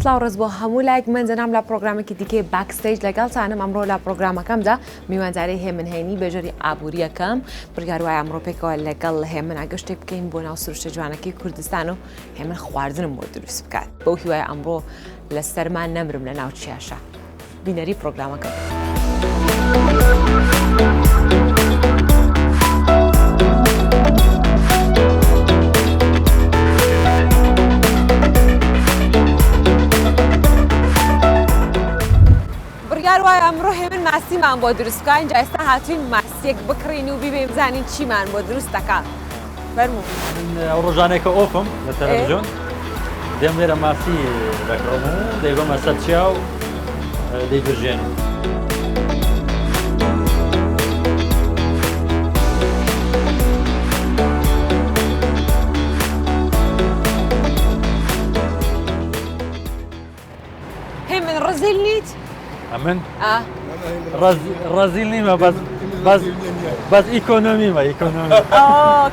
سلااو ڕز بۆ هەموو لایک منجەنام لە پرۆگرامێکی دیکەی باکستیج لەگەڵتانم ئەمڕۆ لە پرۆگرامەکەمدا میوانجارەی هێمنهێنی بێژەری ئابوووریەکەم بڕیاروای ئەمڕۆ پێکەوە لەگەڵ هێمن ئاگەشتێک بکەین بۆ ناو سروشتە جوانەکەی کوردستان و هێمن خواردنم بۆ دروست بکات بەو هیوای ئەمڕۆ لە سەرمان نەمرم لە ناو چیاشە بینەری پرۆگرامەکە. وای ئەمڕۆ هێمن ماسیمان بۆ دروست بکە اینجا ئێستا هاتوین ماسیەک بکڕین و بیبێ بزانین چیمان بۆ دروست دەکات. فەرموو. ئەو ڕۆژانێکە ئۆفم لە تەلەڤیزیۆن دێم لێرە ماسی دەکڕم و دەیبەمە سەر چیا و دەیبژێنم. هێمن ڕزیل نیت؟ من ڕزیل نیمە بەس ئیکۆنۆمیمە ئیکۆنۆمی.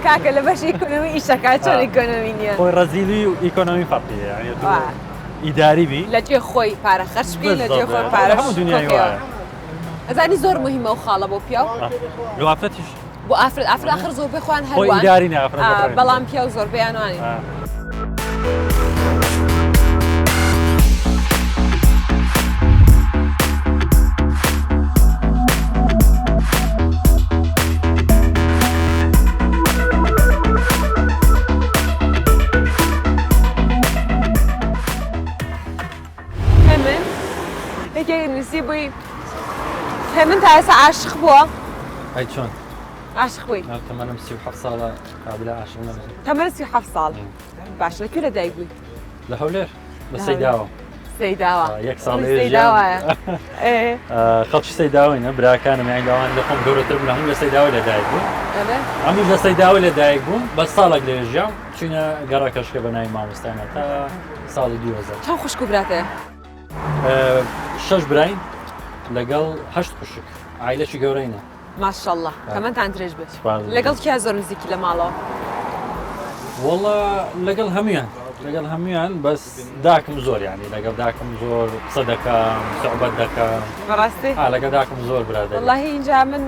کاکە لە بەش ئیکۆنۆمی ئیشەکە چۆن ئیکۆنۆمی نییە؟ خۆی ڕزیلی و ئیکۆنۆمی فەرقیە یعنی ئیداری بی لەگوێ خۆی پارە خەرج بی لەگوێ خۆی پارە هەموو دنیای وایە. ئەزانی زۆر مهمە و خاڵە بۆ پیاو لە ئافرەتیش بۆ ئافرەت ئاخر زۆربەی خۆیان هەروان خۆی ئیداری ئافرەت بەڵام پیا و زۆربەیان وانی. نسيبي هێمن تا ئێستا عاشق بووە؟ ئەی چۆن؟ عاشق بووی؟ تەمەنم 37 ساڵە قابلە عاشق نەبم. تەمەنت 37 ساڵ؟ باش لەکوێ لەدایک بووی؟ لە هەولێر لە سەیداوە. سەیداوە؟ یەک ساڵی سەیداوایە؟ خەڵکی سەیداوەینە براکانم یانی لەوان لە خۆم گەورەتر بوون هەموو لە سەیداوە لەدایک بوون. هەموو لە سەیداوە لەدایک بووم بە ساڵێک لێ ژیام چوونە گەڕاکەشکە بە ناوی مامۆستایمە تا ساڵی 2000. چەند خوشک و براتەیە؟ 6 براین لەگەڵ 8 خوشک عایلەی گەورەینە. ماشەڵڵا تەمەنتان درێژ بێت. لەگەڵ کیا زۆر نزیکی لە ماڵەوە؟ وەڵڵا لەگەڵ هەمویان بەس داکم زۆر یعنی لەگەڵ داکم زۆر قسە دەکەم سوحبەت دەکەم. بەڕاستی؟ لەگەڵ داکم زۆر برادەر. وەڵڵاهی اینجا من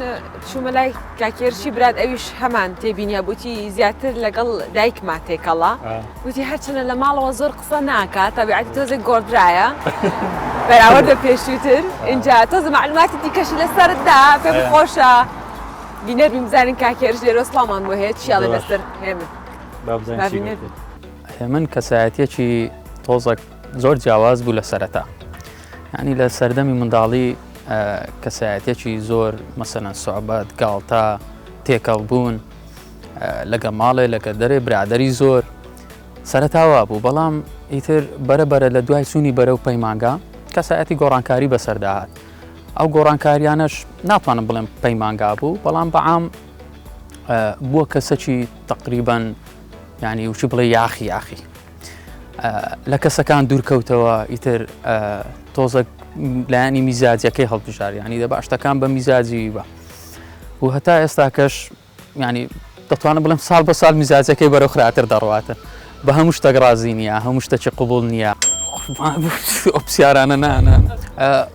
چوومە لای کاکێرشی برات ئەویش هەمان تێبینیە بوتی زیاتر لەگەڵ دایکما تێکەڵا وتی هەرچەنە لە ماڵەوە زۆر قسە ناکات تەبیعەتی تۆزێک گۆڕدرایە بەراورد بە پێشووتر اینجا تۆزە معلوماتی دیکەشی لەسەردا پێ بخۆشە بینەر بزانین کاکێرش لێرە سڵامان بۆ هەیە چیاڵێ لەسەر هێمن. هێمن کەسایەتیەکی تۆزێک زۆر جیاواز بوو لە سەرەتا یعنی لە سەردەمی منداڵی کەسایەتیەکی زۆر مەسەلەن سوحبەت گاڵتا تێکەڵبوون لەگە ماڵێ لەگە دەرێ برادەری زۆر سەرەتاوا بوو بەڵام ئیتر بەرەبەرە لە دوای چوونی بەرەو پەیمانگا کەسایەتی گۆڕانکاری بەسەرداهات ئەو گۆڕانکاریانەش ناتوانم بڵێم پەیمانگا بوو بەڵام بەعام بووە کەسەکی تقریباً یعنی وچی بڵێ یاخی لە کەسەکان دوورکەوتەوە ئیتر تۆزێک لایانی میزاجەکەی هەڵبژار ینی دەبا شتەکان بە میزاجی بە و هەتا ئێستا کەش ینی دەتوانم بڵێم ساڵ بە ساڵ میزاجەکەی بەرەو خراتر دەڕواتە بە هەموو شتێک رازی نییە هەموو شتێکی قبول نییە ئەو پرسیارانە نانە.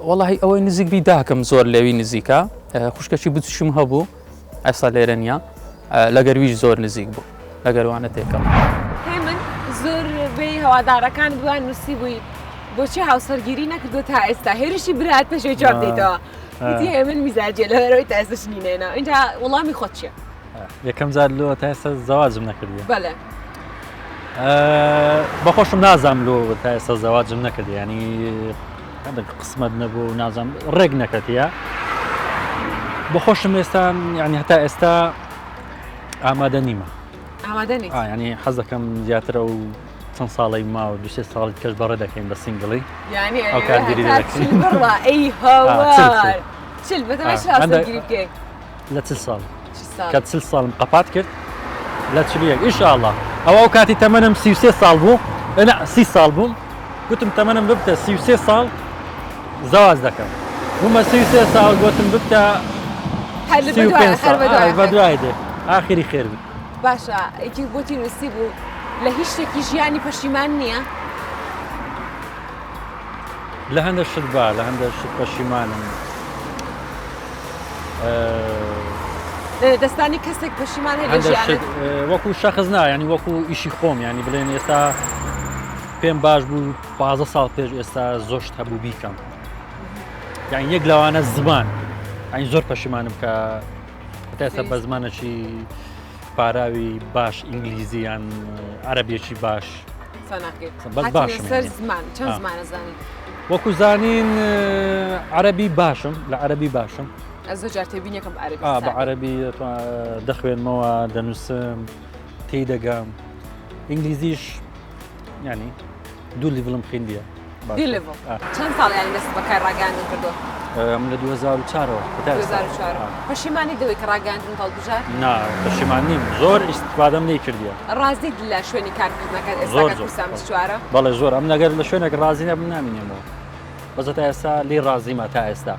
وەڵاهی ئەوەی نزیکبی داکەم زۆر لێوی نزیکە خوشکەکی بچشم هەبوو ئێستا لێرە نییە لەگەرویش زۆر نزیک بوو لەگەروانە تێکەڵ. هێمن زۆر بێ هەوادارەکان بووان نووسی بووی بۆچی هاوسەرگیری نەکردو تا ئێستا هێرشی برات پێشوی جواب دەیتەوە وتی هێمن میزاجێ لەبەرەوەی تا ئێستاش نینێنە اینجا وەڵامی خۆت چییە؟ یەکەم جار لۆ تا ئێستا زەواجم نەکردووە. بەڵێ بەخۆشم نازام لۆ تا ئێستا زەواجم نەکردی ینی قسمەت نەبوو نازام ڕێک نەکەتیە بەخۆشم ئێستا ینی هەتا ئێستا ئامادە نیمە. ئامادە نیت؟ ینی حەز دەکەم زیاتر ئەو چەند ساڵی ماوە دوسێ ساڵی کەش بەڕێ دەکەین بە سینگڵی ئەو کارگیری دەکەین. بڕوا ئەی هەوار چل بەتەمەش هاوسەرگیری بکەی لە 40 ساڵ کە 40 ساڵم قەپات کرد لە 41 ئینشاءالله ئەو کاتی تەمەنم 33 ساڵ بوو 30 ساڵ بووم گوتم تەمەنم ببتە 33 ساڵ زەواج دەکەم بوومە 33 ساڵ گوتم ببتە 35 ساڵ بەدوای دێ ئاخری خێر بێت. باشە ئەیکی بۆتی نووسی بوو لە هیچ شتێکی ژیانی پەشیمان نییە؟ لە هەندێک شت با لە هەندێک شت پەشیمانم دەستانی کەسێک پەشیمان هەیە لە هەندێک ژیانت شت وەکو شەخص نا ینی وەکو ئیشی خۆم ینی بڵێن ئێستا پێم باش بوو 15 ساڵ پێش ئێستا زۆر شت هەبوو بیکەم یعنی یەک لەوانە زمان ئەین زۆر پەشیمانم کە تا ئێستا بە زمانێکی پاراوی باش ئینگلیزی یان عەرەبیەکی باش بەس باشم سەر زمان چەند زمانە زانی وەکو زانین عەرەبی باشم لە عەرەبی باشم زۆر جار تێبینیەکەم عەرەبی بە عەرەبی دەخوێنمەوە دەنووسم تێی دەگەم ئینگلیزیش ینی دوو لیڤڵم خوێندیە چەند ساڵ ینی دەست بەکار ڕاگەاندن کردووە ئەم لە 2004ەوە پەشیمانی دەوەی کە ڕاگەاندن هەڵبژار نا پەشیمان نیم زۆر ئیستفادەم نەیکردیە ڕازیت لە شوێنی کارکردنەکەت ئێستا کورسام 24 بەڵێ زۆر ئەم لەگەر لە شوێنێک ڕازی نەبم نامینێمەوە بەزە تا ئێستا لێ ڕازیمە تا ئێستا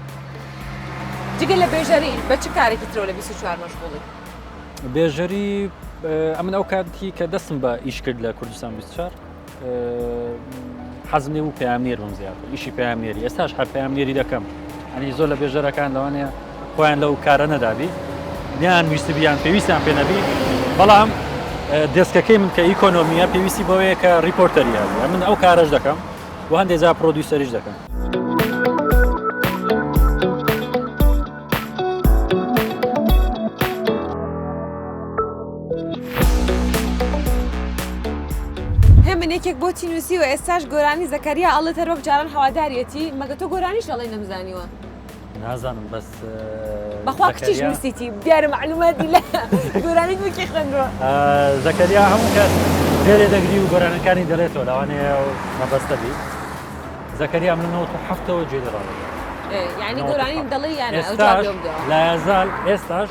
جگە لە بێژەری بە چ کارێکی ترۆ لە 24 مەشغوڵی بێژەری ئەمن ئەو کاتی کە دەستم بە ئیش کرد لە کوردستان 24 حەزم لێ و پەیامنێر بم زیاتر ئیشی پەیامنێری ئێستاش هەر پەیامنێری دەکەم ئەنی زۆر لە بێژەرەکان لەوانەیە خۆیان لەو کارە نەدابی نیان ویستبییان پێویستیان پێ نەبی بەڵام دەستکەکەی من کە ئیکۆنۆمیە پێویستی بەوەیە کە ریپۆرتەریە من ئەو کارەش دەکەم و هەندێک جا پرۆدیوسەریش دەکەم یەکێک بۆچی نووسی و ئێستاش گۆرانی زەکەریا ئەڵێ تەرۆک جاران هەوادارەتی مەگە تۆ گۆرانیش ئەڵێ نەمزانیوە نازانم بەس بەخوا کچیش نووسیتی دیارە معلوماتی لە گۆرانی دوکی خوێندووە زەکەریا هەموو کەس دێرێ دەگری و گۆرانەکانی دەڵێتەوە لەوانەیە مەبەستە بی زەکەریا من 97ەوە جێ دەڕاوە یعنی گۆرانی دەڵێ یانە لا یازال ئێستاش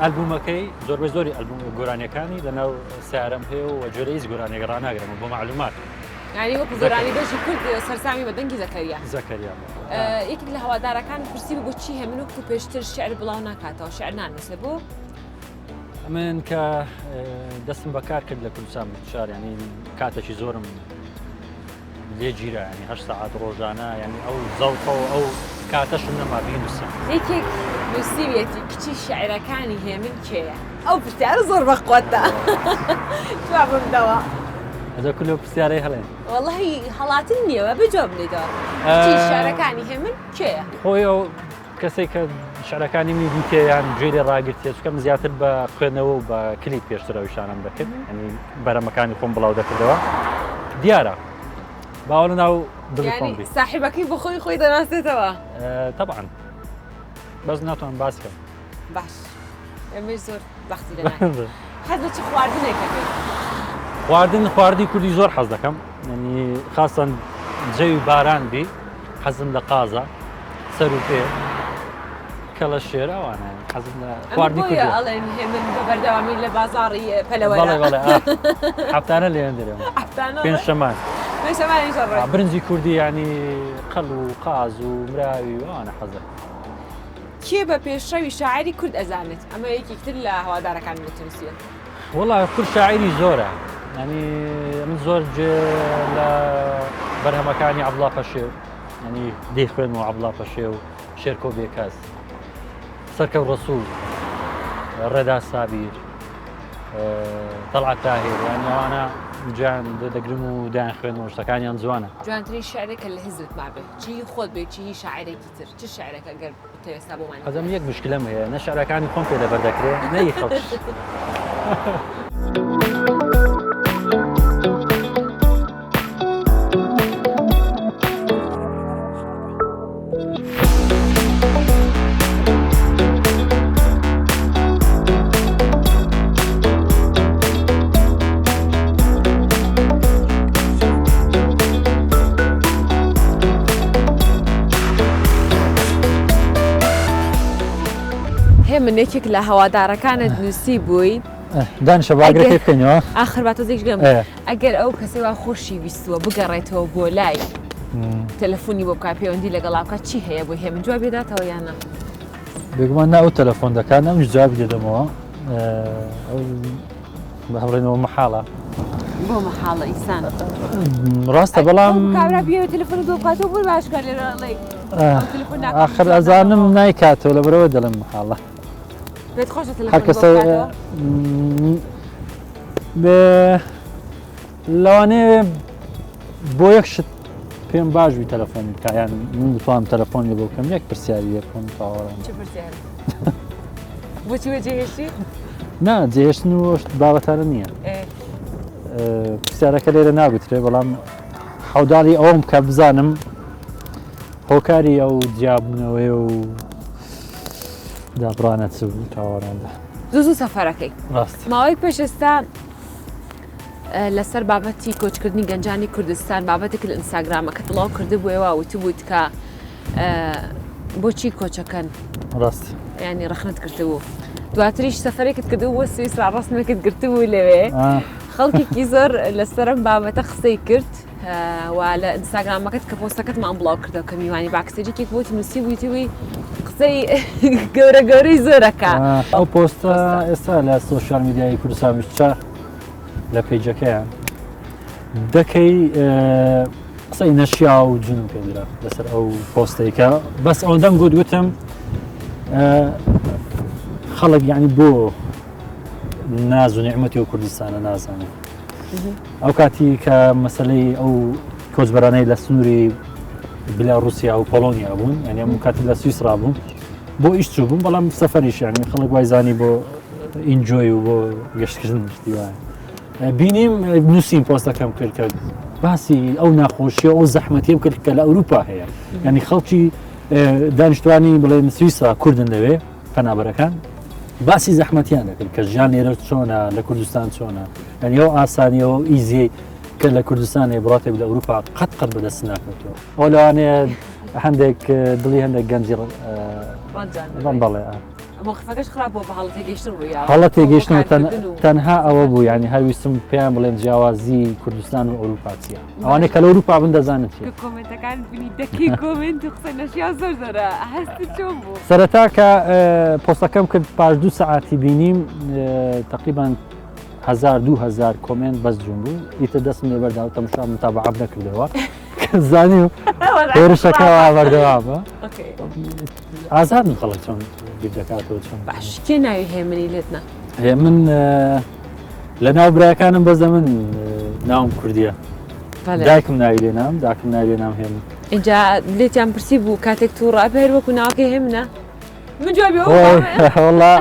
ئەلبومەکەی زۆربەی زۆری ئەلبوم گۆرانیەکانی لەناو سیارەم هەیە و جۆرە هیچ گۆرانێک ڕناگرم بۆ معلومات یعنی وەکو گۆرانی بەشی کورد سەرسامی بە دەنگی زەکەریا یەکێک لە هەوادارەکان پرسی بۆ چی هەمن وەکو پێشتر شعر بڵاو ناکاتەوە شعر نانووسێ بۆ من کە دەستم بەکار کرد لە کوردستان شار ینی کاتێکی زۆرم لێ گیرە ینی 8 ساعات ڕۆژانە ینی ئەو زەوقە و ئەو کاتەشم نەما بینووسم یەکێک نووسیوێتی کچی شاعرەکانی هێمن کێیە ئەو پرسیارە زۆر بەخۆتە جواب بمدەوە ئەجا کولۆ پرسیارەی هەڵێن وەڵڵاهی هەڵاتن نییەوە بجواب بدەیتەوە کچی شاعرەکانی هێمن کێیە خۆی ئەو کەسێک کە شعرەکانی می دیکەیان گوێ لێ ڕاگرتێ چکەم زیاتر بە خوێندنەوە و بە کلیپ پێشترەوەیشانم دەکرد ینی بەرەمەکانی خۆم بڵاو دەکردەوە دیارە باوە لە ناو دڵی ساحیبەکەی بە خۆی خۆی دەناسێتەوە طبعا بەس ناتوان باسکەم باش ئێمەش زۆر بەختی لە حەز بە چ خواردنێکە خواردی کوردی زۆر حەز دەکەم ینی خاصەن جەوی باران بی حەزم لە قازە سەر و پێ کە لە شێر ئەوانە حەزم لە خواردی کوردی ئەڵێن هێمن بە بەردەوامی لە بازاڕی پەلەوەرە هەفتانە لێیان دەرێەوە پێنجشەمان برنجی کوردی ینی قەڵ و قاز و مراوی ئەوانە حەزە کێ بە پێشڕەوی شاعری کورد ئەزانێت ئەمە یەکێکتر لە هەوادارەکان بتونسیە وەڵا کورد شاعری زۆرە ینی من زۆر جێ لە بەرهەمەکانی عەبدوڵڵا پەشێو ینی دەی خوێنمەوە عەبدوڵڵا پەشێو شێرکۆ بێکەس سەرکەوت ڕەسوول ڕێدا سابیر تەڵعەت تاهیر یانی ئەوانە جان دەگرم و دایان خوێنەوە شتەکانیان جوانە جوانترین شعرێکە لە حیزبت مابێت چی خۆت بێت چی شاعرێکی تر چ شعرێکە گەر تەوێستا بۆمان حەزم یەک مشکلەم هەیە نە شعرەکانی خۆم پێ لەبەردەکرێت نەی خەڵک من یەکێک لە هەوادارەکانت نووسی بووی دانیشە باگرێک بکەینەوە ئاخر با تۆزێک گەم ئەگەر ئەو کەسێوا خۆشی ویستووە بگەڕێتەوە بۆ لای تەلەفۆنی بۆ بکات پەیوەندی لەگەڵاوکە چی هەیە بۆ هێمن جواب بێداتەوە یانە بێگومان ناو تەلەفۆن دەکات ئەوش جواب دێدەمەوە بهڕێنەوە مەحاڵە بۆ مەحاڵە ئیسان ڕاستە بەڵام کابرا بیا تەلەفۆن دۆ بکاتەوە بۆ باشکار لێرەڵێ آخر ئەزانم نایکاتەوە لە بەرەوە دەڵم مەحاڵە پێت خۆشە هەر تەلەفۆن کەسە لەوانەیە بۆ یەک شت پێم باشوی تەلەفۆنی بکە یان من بتوانم تەلەفۆنی بۆ بکەم یەک پرسیاری یەکەم تاوەڕێم چ پرسیارە بۆچی وەجێهێشتی نا جێهێشتن و بابەتانە نییە پرسیارەکە لێرە ناگوترێ بەڵام حەوداڵی ئەوم کە بزانم هۆکاری ئەو جیاببوونەوەی و دابڕانە چ بوو تاوەڕێندا زوو سەفەرەکەی ڕاست ماوەی پێش ئێستا لەسەر بابەتی کۆچکردنی گەنجانی کوردستان بابەتێک لە ئینستاگرامەکە تڵاو کردبووەوە وتی بوویت کە بۆچی کۆچەکەن ڕاست ینی ڕخنت کردبوو دواتریش سەفەرێکت کردبوو سویسرا ڕستمێکت گرتبوو لەوێ خەڵکێکی زۆر لەسەرم بابەتە قسەی کرد و لە ئینستاگرامەکەت کە پۆستەکەتمان بڵاو کردەوە کە میوانی باکسێجێکێک بۆتی نووسی بوویتەوەی قسەی گەورە گەورەی زۆرەکە ئەو پۆستە ئێستا لە سۆشیال میدیای کوردستان چا لە پیجەکەیان دەکەی قسەی نەشیا و جنم پێدرا لەسەر ئەو پۆستەیەکە بەس ئەوەندەم گوتم خەڵک یعنی بۆ ناز و نیعمەتی و کوردستانە نازانێت ئەو کاتی کە مەسلەی ئەو کۆچبەرانەی لە سنووری بێلاڕوسیا و پۆلۆنیا بوون یعنی ئەم کاتی لە سویسرا بوون بۆ ئیش چوو بوون بەڵام سەفەریش یعنی خەڵک وای زانی بۆ ئینجۆی و بۆ گەشتکردن شتی وایە بینیم نووسین پۆستەکەم کرد کە باسی ئەو ناخۆشیە ئەو زەحمەتیم کرد کە لە ئەوروپا هەیە یعنی خەڵکی دانیشتوانی بڵێن سویسرا کوردن لەوێ پەنابەرەکان باسی زەحمەتیان دەکرد کە ژیان لێرە چۆنە لە کوردستان چۆنە یعنی ئەو ئاسانیەوە ئیزی کە لە کوردستانی بڕاتێک لە ئەوروپا قەت بەدەست ناکەوتەوە ئەو لەوانەیە هەندێک دڵی هەندێک گەنجی بەڵێ مۆخفەکەش خراپ بۆ بە هەڵە تێگەیشتن بوو هەڵە تێگەیشتنەوە تەنها ئەوە بوو ینی هەرویستم پێیان بڵێن جیاوازی کوردستان و ئەوروپاچیە ئەوانەیە کە لە ئەوروپا بن دەزانێت کۆمنتەکان بینی دەکەی کۆمنت و قسە نەشیا زۆر زۆرە هەستی چۆن بوو سەرەتا کە پۆستەکەم کرد پاش 2 سەعاتی بینیم تقریبا 1000-2000 کۆمنت بەس جون بوو ئیتر دەستم لێ بەرداوە تەماشا متابعە نەکردەوە زانی و هێرشەکەەوە بەردەوامە ئازادم خەڵک چۆن دەکاتەوە چۆن باش کێ ناوی هێمنی لێتنا هێ من لە ناو برایەکانم بەزە من ناوم کوردیە دایکم ناوی لێ نام داکم ناوی نام هێمن اینجا لێتیان پرسی بوو کاتێک تو ڕابێر وەکو ناوەکەی هێمنە من جوابی وڵا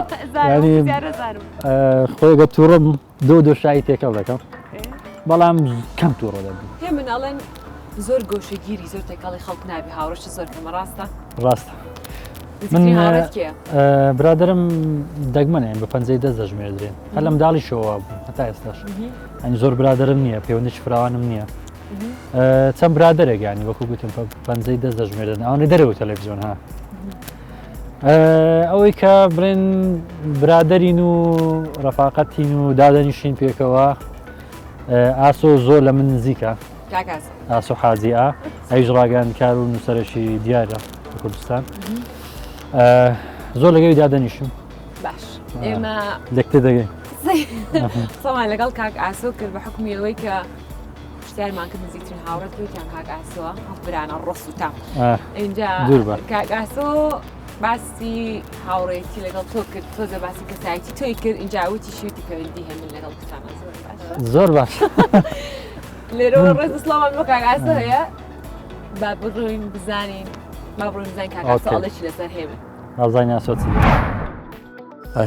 خۆیگە تووڕم دو شایی تێکەڵ دەکەم بەڵام کەم تووڕە دەبی هێمن ئەڵێن زۆر گۆشەگیری زۆر تێکەڵی خەڵک نابی هاوڕۆشت زۆر کەمە ڕاستە ڕاستە من برادرم دەگمەنێن بە 50 دەست دەژمێردرێن هەر لە منداڵی شەوە بوو هەتا ئێستاش ئەنی زۆر برادرم نییە پەیوەندیش فراوانم نییە چەند برادرێک ینی وەکو گوتم 50 دەست دەژمێردن ئەوانەی دەرەوە تەلەڤیزیۆن ها ئەوەی کە بڵێن برادەرین و ڕەفاقەتین و دادەنیشین پێکەوە ئاسۆ زۆر لە من نزیکە ئاسۆ حاجیە ئەیش ڕاگەاندکار و نووسەرەشی دیارە لە کوردستان زۆر لەگەوی دادەنیشم باش ئێمە لەکتە دەگەی قسەمان لەگەڵ کاک ئاسۆ کرد بە حکمی ئەوەی کە شتیارمان کرد نزیکترین هاوڕێت بێتیان کاک ئاسۆوە هەڵبرانە ڕۆست و تام اینجا کاک ئاسۆ باسی هاوڕێتی لەگەڵ تۆ کرد تۆزە باسی کەسایەتی تۆی کرد اینجا وتی شوێتی پەیوەندی هێمن لەگەڵ کتانە زۆر باش لێرەوە ڕێز سڵامان بۆ کاک ئاسۆ هەیە با بڕۆین بزانین با بڕۆین بزانین کاک ئاسۆ ئەڵێکی لەسەر هێمن ئازانی ئاسۆ چی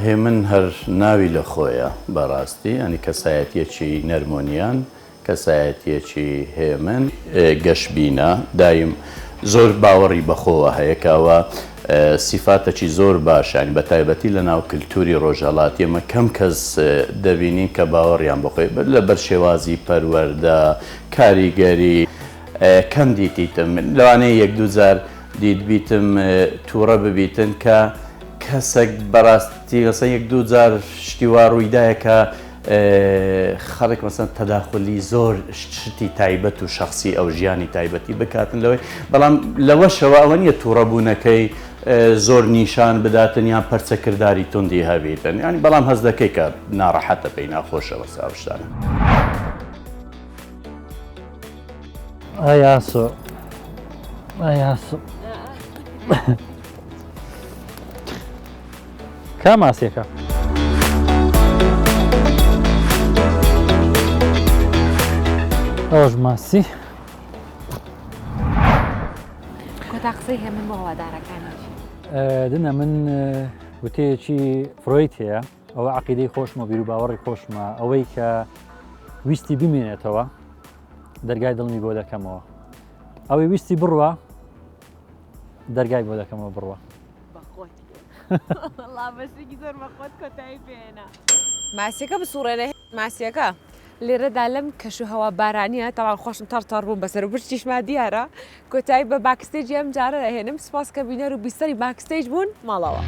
هێمن هەر ناوی لە خۆیە بەڕاستی ئەنی کەسایەتیەکی نەرمۆنیان کەسایەتیەکی هێمن گەشببینە دایم زۆر باوەڕی بەخۆوە هەیەکەوە سیفاتەکی زۆر باشانی بە تایبەتی لە ناو کللتوری ڕۆژهڵاتی ئەمە کەم کەس دەبینین کە باوەڕیان بخۆی لە بەر شێوازی پەروەەردە کاریگەری کەم دیتیتم لەوانەیە 1-2 دیت بیتم تووڕە ببیتن کە کەسێک بەڕاستی ئەسە 1-2 شتیوا ڕوویدایە کە خەڵک مەسەن تەداخلی زۆر شتی تایبەت و شخصی ئەو ژیانی تایبەتی بکاتن لەوەی بەڵام لەوەشەوە ئەوە نیە تووڕەبوونەکەی زۆر نیشان بداتن یان پەرچەکردداری توندی هەبیتن ینی بەڵام هەز دەکەی کە ناڕەحەتە پێی ناخۆشەوە ساوشتانە. ئایاسۆ ئایاسۆ کا ماسیەکە؟ ئەوەش ماسی کۆتا قسەی هێمن بۆ هەوادارەکانی دنە من وتەیەکی فرۆیت هەیە ئەوە عەقیدەی خۆشمە بیر و باوەڕی خۆشمە ئەوەی کە ویستی بمێنێتەوە دەرگای دڵمی بۆ دەکەمەوە ئەوەی ویستی بڕوە دەرگای بۆ دەکەمەوە بڕوە بەشێکی زۆر بەخۆت کۆتایی پێێنە ماسیەکە بسوڕێنە ماسیەکە لێرەدا لەم کەش و هەوا بارانیە تاوان خۆشم تەڕتەڕ بووم بەسەر برچیشما دیارە کۆتایی بە باکستێجی ئەم جارە دەهێنم سپاس کە بینەر و بیستەری باکستێج بوون ماڵەوە.